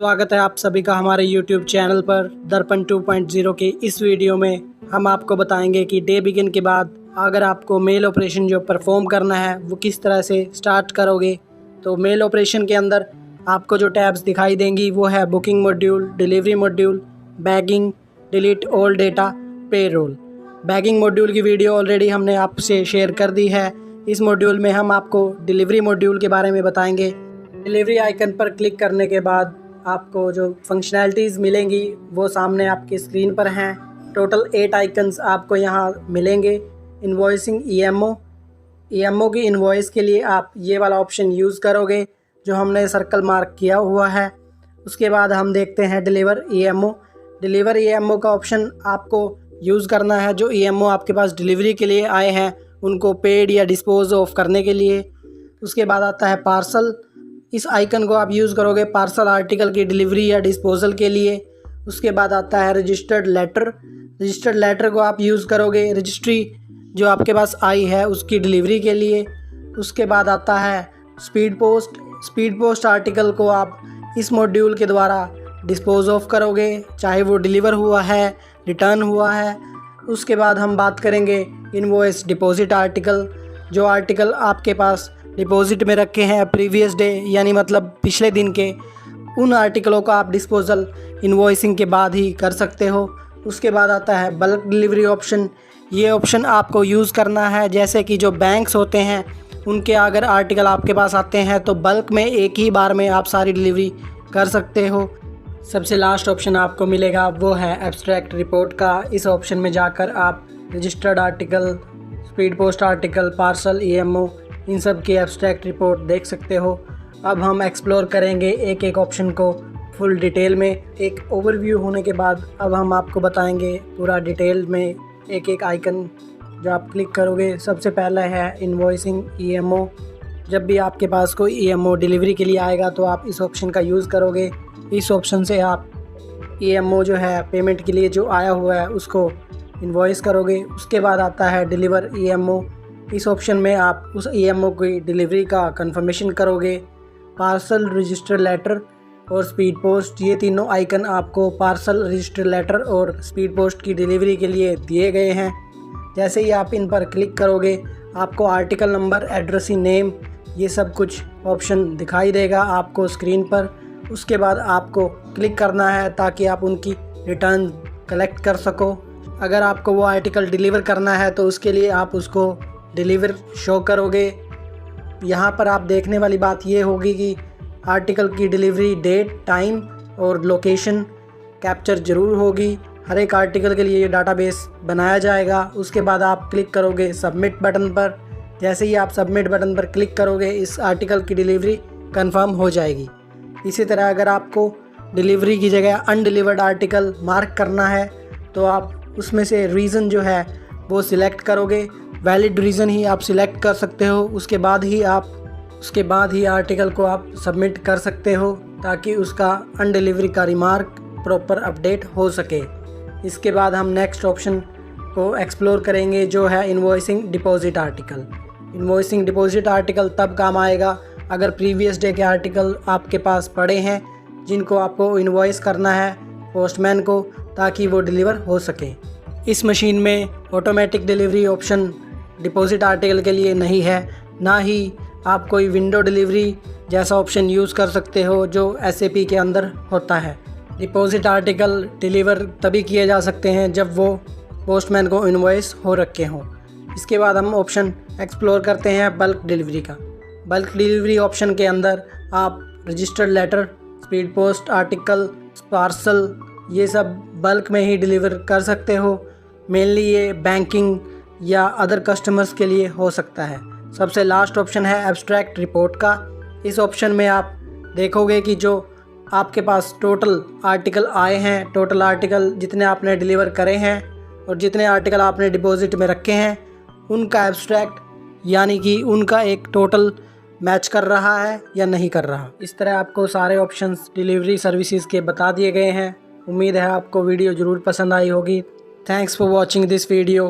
स्वागत है आप सभी का हमारे YouTube चैनल पर दर्पण 2.0 के इस वीडियो में हम आपको बताएंगे कि डे बिगिन के बाद अगर आपको मेल ऑपरेशन जो परफॉर्म करना है वो किस तरह से स्टार्ट करोगे। तो मेल ऑपरेशन के अंदर आपको जो टैब्स दिखाई देंगी वो है booking module, delivery module, bagging, delete all data, payroll. Bagging module की वीडियो ऑलरेडी हमने आपसे शेयर कर दी है। इस मॉड्यूल में हम आपको डिलीवरी मॉड्यूल के बारे में बताएंगे। डिलीवरी आइकन पर क्लिक करने के बाद आपको जो फंक्शनैलिटीज़ मिलेंगी वो सामने आपकी स्क्रीन पर हैं। टोटल 8 आइकन्स आपको यहाँ मिलेंगे। इन्वॉइसिंग ईएमओ की इन्वॉइस के लिए आप ये वाला ऑप्शन यूज़ करोगे जो हमने सर्कल मार्क किया हुआ है। उसके बाद हम देखते हैं डिलीवर ईएमओ का ऑप्शन आपको यूज़ करना है। जो ईएमओ आपके पास डिलीवरी के लिए आए हैं उनको पेड या डिस्पोज ऑफ करने के लिए। उसके बाद आता है पार्सल। इस आइकन को आप यूज़ करोगे पार्सल आर्टिकल की डिलीवरी या डिस्पोजल के लिए। उसके बाद आता है रजिस्टर्ड लेटर को आप यूज़ करोगे रजिस्ट्री जो आपके पास आई है उसकी डिलीवरी के लिए। उसके बाद आता है स्पीड पोस्ट आर्टिकल को आप इस मॉड्यूल के द्वारा डिस्पोज ऑफ करोगे, चाहे वो डिलीवर हुआ है, रिटर्न हुआ है। उसके बाद हम बात करेंगे इनवॉइस डिपॉजिट आर्टिकल। जो आर्टिकल आपके पास डिपॉजिट में रखे हैं प्रीवियस डे यानी मतलब पिछले दिन के, उन आर्टिकलों का आप डिस्पोजल इनवॉइसिंग के बाद ही कर सकते हो। उसके बाद आता है बल्क डिलीवरी ऑप्शन। ये ऑप्शन आपको यूज़ करना है जैसे कि जो बैंक्स होते हैं उनके अगर आर्टिकल आपके पास आते हैं तो बल्क में एक ही बार में आप सारी डिलीवरी कर सकते हो। सबसे लास्ट ऑप्शन आपको मिलेगा वो है एब्स्ट्रैक्ट रिपोर्ट का। इस ऑप्शन में जाकर आप registered article, speed post article, parcel, EMO इन सब की एब्स्ट्रैक्ट रिपोर्ट देख सकते हो। अब हम एक्सप्लोर करेंगे एक एक ऑप्शन को फुल डिटेल में। एक ओवरव्यू होने के बाद अब हम आपको बताएंगे पूरा डिटेल में एक एक आइकन जो आप क्लिक करोगे। सबसे पहला है इनवॉइसिंग ईएमओ। जब भी आपके पास कोई ईएमओ डिलीवरी के लिए आएगा तो आप इस ऑप्शन का यूज़ करोगे। इस ऑप्शन से आप ईएमओ जो है पेमेंट के लिए जो आया हुआ है उसको इनवॉइस करोगे। उसके बाद आता है डिलीवर ईएमओ। इस ऑप्शन में आप उस ईएमओ की डिलीवरी का कंफर्मेशन करोगे। पार्सल, रजिस्टर लेटर और स्पीड पोस्ट, ये तीनों आइकन आपको पार्सल, रजिस्टर लेटर और स्पीड पोस्ट की डिलीवरी के लिए दिए गए हैं। जैसे ही आप इन पर क्लिक करोगे आपको आर्टिकल नंबर, एड्रेस, नेम, ये सब कुछ ऑप्शन दिखाई देगा आपको स्क्रीन पर। उसके बाद आपको क्लिक करना है ताकि आप उनकी रिटर्न कलेक्ट कर सको। अगर आपको वो आर्टिकल डिलीवर करना है तो उसके लिए आप उसको डिलीवर शो करोगे। यहाँ पर आप देखने वाली बात ये होगी कि आर्टिकल की डिलीवरी डेट, टाइम और लोकेशन कैप्चर ज़रूर होगी। हर एक आर्टिकल के लिए ये डाटाबेस बनाया जाएगा। उसके बाद आप क्लिक करोगे सबमिट बटन पर। जैसे ही आप सबमिट बटन पर क्लिक करोगे इस आर्टिकल की डिलीवरी कंफर्म हो जाएगी। इसी तरह अगर आपको डिलीवरी की जगह अनडिलीवर्ड आर्टिकल मार्क करना है तो आप उसमें से रीज़न जो है वो सिलेक्ट करोगे। वैलिड रीज़न ही आप सिलेक्ट कर सकते हो। उसके बाद ही आर्टिकल को आप सबमिट कर सकते हो ताकि उसका अनडिलीवरी का रिमार्क प्रॉपर अपडेट हो सके। इसके बाद हम नेक्स्ट ऑप्शन को एक्सप्लोर करेंगे जो है invoicing deposit article. Invoicing deposit article तब काम आएगा अगर प्रीवियस डे के आर्टिकल आपके पास पड़े हैं जिनको आपको इनवॉइस करना है पोस्टमैन को ताकि वो डिलीवर हो सके। इस मशीन में automatic delivery option deposit article के लिए नहीं है, ना ही आप कोई विंडो डिलीवरी जैसा ऑप्शन यूज़ कर सकते हो जो एसएपी के अंदर होता है। डिपॉजिट आर्टिकल डिलीवर तभी किए जा सकते हैं जब वो पोस्टमैन को इनवॉइस हो रखे हों। इसके बाद हम ऑप्शन एक्सप्लोर करते हैं बल्क डिलीवरी का। बल्क डिलीवरी ऑप्शन के अंदर आप registered letter, speed post article, parcel ये सब बल्क में ही डिलीवर कर सकते हो। मेनली ये बैंकिंग या अदर कस्टमर्स के लिए हो सकता है। सबसे लास्ट ऑप्शन है एब्स्ट्रैक्ट रिपोर्ट का। इस ऑप्शन में आप देखोगे कि जो आपके पास टोटल आर्टिकल आए हैं, टोटल आर्टिकल जितने आपने डिलीवर करे हैं और जितने आर्टिकल आपने डिपॉजिट में रखे हैं उनका एब्स्ट्रैक्ट यानी कि उनका एक टोटल मैच कर रहा है या नहीं कर रहा। इस तरह आपको सारे ऑप्शंस डिलीवरी सर्विसेज के बता दिए गए हैं। उम्मीद है आपको वीडियो ज़रूर पसंद आई होगी। Thanks for watching this video.